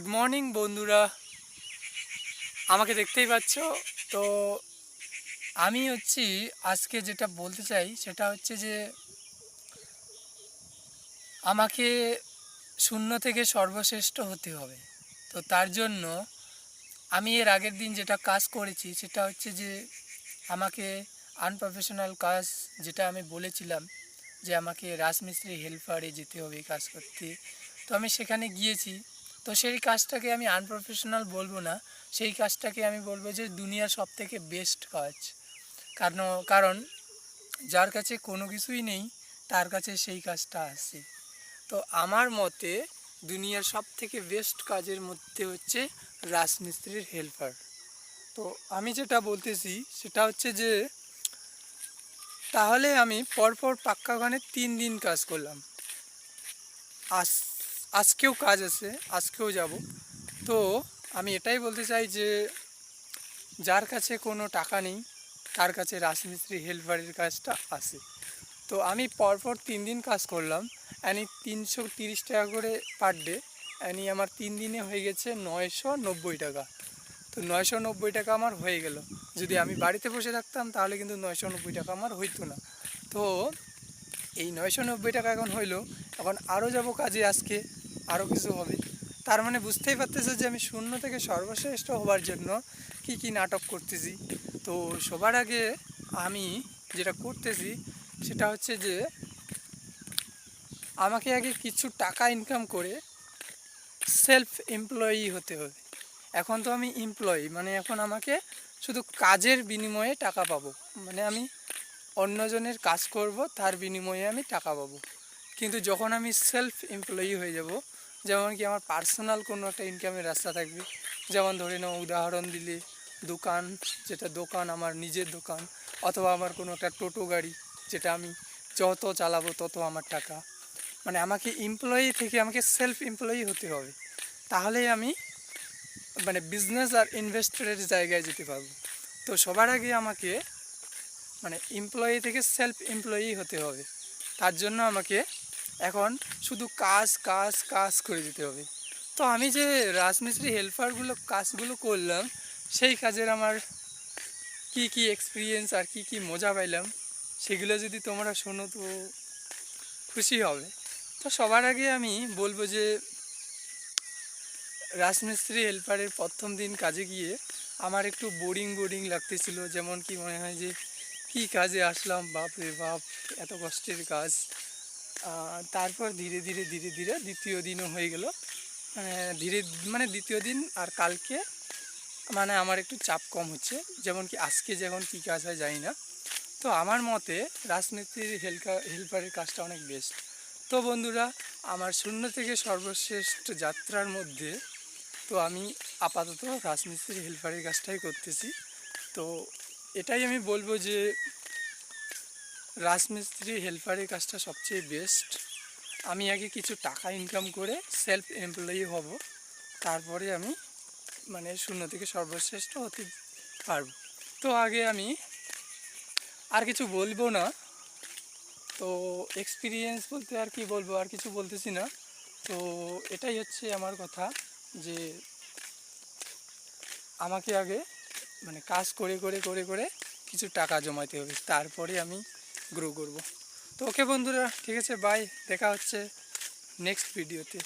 Good morning বন্ধুরা, আমাকে দেখতেই পাচ্ছ। তো আমি আজকে যেটা বলতে চাই সেটা হচ্ছে যে আমাকে শূন্য থেকে সর্বশ্রেষ্ঠ হতে হবে। তো তার জন্য আমি এর আগের দিন যেটা কাজ করেছি সেটা হচ্ছে যে আমাকে আনপ্রফেশনাল কাজ, যেটা আমি বলেছিলাম যে আমাকে রাজমিস্ত্রি হেল্পারে যেতে হবে কাজ করতে, তো আমি সেখানে গিয়েছি। তো সেই কাজটাকে আমি আনপ্রফেশনাল বলবো না, সেই কাজটাকে আমি বলবো যে দুনিয়ার সবথেকে বেস্ট কাজ। কারণ যার কাছে কোনো কিছুই নেই তার কাছে সেই কাজটা আছে। তো আমার মতে দুনিয়ার সবথেকে বেস্ট কাজের মধ্যে হচ্ছে রাজমিস্ত্রির হেল্পার। তো আমি যেটা বলতেছি সেটা হচ্ছে যে তাহলে আমি পরপর পাক্কা ওখানে 3 দিন কাজ করলাম। আজ আজকেও কাজ আছে, আজকেও যাব। তো আমি এটাই বলতে চাই যে যার কাছে কোনো টাকা নেই তার কাছে রাজমিস্ত্রি হেল্পারের কাজটা আছে। তো আমি পরপর 3 দিন কাজ করলাম, অ্যানি 330 টাকা করে পার ডে। অ্যানি আমার 3 দিনে হয়ে গেছে 990 টাকা। তো 990 টাকা আমার হয়ে গেল। যদি আমি বাড়িতে বসে থাকতাম তাহলে কিন্তু 990 টাকা আমার হইতো না। তো এই 990 টাকা এখন হইলো, এখন আরও যাব কাজে, আজকে আরও কিছু হবে। তার মানে বুঝতেই পারতেছে যে আমি শূন্য থেকে সর্বশ্রেষ্ঠ হবার জন্য কি কি নাটক করতেছি। তো সবার আগে আমি যেটা করতেছি সেটা হচ্ছে যে আমাকে আগে কিছু টাকা ইনকাম করে সেলফ এমপ্লয়ি হতে হবে। এখন তো আমি এমপ্লয়ি, মানে এখন আমাকে শুধু কাজের বিনিময়ে টাকা পাবো, মানে আমি অন্যজনের কাজ করব, তার বিনিময়ে আমি টাকা পাবো। কিন্তু যখন আমি সেলফ এমপ্লয়ি হয়ে যাব, যেমন কি আমার পার্সোনাল কোনো একটা ইনকামের রাস্তা থাকবে, যেমন ধরে নাও উদাহরণ দিলে দোকান, যেটা দোকান আমার নিজের দোকান, অথবা আমার কোনো একটা টোটো গাড়ি, যেটা আমি যত চালাবো তত আমার টাকা। মানে আমাকে এমপ্লয়ি থেকে আমাকে সেলফ এমপ্লয়ি হতে হবে, তাহলেই আমি মানে বিজনেস আর ইনভেস্টরের জায়গায় যেতে পারবো। তো সবার আগে আমাকে মানে এমপ্লয়ি থেকে সেলফ এমপ্লয়ি হতে হবে। তার জন্য আমাকে এখন শুধু কাজ কাজ কাজ করে যেতে হবে। তো আমি যে রাজমিস্ত্রি হেল্পারগুলো কাজগুলো করলাম, সেই কাজের আমার কি কি এক্সপিরিয়েন্স আর কি কি মজা পাইলাম সেগুলো যদি তোমরা শোনো তো খুশি হবে। তো সবার আগে আমি বলবো যে রাজমিস্ত্রি হেল্পারের প্রথম দিন কাজে গিয়ে আমার একটু বোরিং বোরিং লাগতেছিল, যেমন কি মনে হয় যে কি কাজে আসলাম, বাপ রে বাপ, এত কষ্টের কাজ। তারপর ধীরে ধীরে ধীরে ধীরে দ্বিতীয় দিনও হয়ে গেল, মানে দ্বিতীয় দিন আর কালকে মানে আমার একটু চাপ কম হচ্ছে, যেমন কি আজকে যখন কী কাজ হয় জানি না। তো আমার মতে রাজমিস্ত্রির হেল্পারের কাজটা অনেক বেস্ট। তো বন্ধুরা, আমার শূন্য থেকে সর্বশ্রেষ্ঠ যাত্রার মধ্যে তো আমি আপাতত রাজমিস্ত্রি হেল্পারের কাজটাই করতেছি। তো এটাই আমি বলবো যে রাজমিস্ত্রি হেল্পারের কাজটা সবচেয়ে বেস্ট। আমি আগে কিছু টাকা ইনকাম করে সেলফ এমপ্লয়ি হব, তারপরে আমি মানে শূন্য থেকে সর্বশ্রেষ্ঠ হতে পারবো। তো আগে আমি আর কিছু বলবো না। তো এক্সপিরিয়েন্স বলতে আর কি বলবো, আর কিছু বলতেছি না। তো এটাই হচ্ছে আমার কথা যে আমাকে আগে মানে কাজ করে করে করে করে কিছু টাকা জমাইতে হবে, তারপরে আমি গ্রো করব। তো ওকে বন্ধুরা, ঠিক আছে, বাই, দেখা হচ্ছে নেক্সট ভিডিওতে।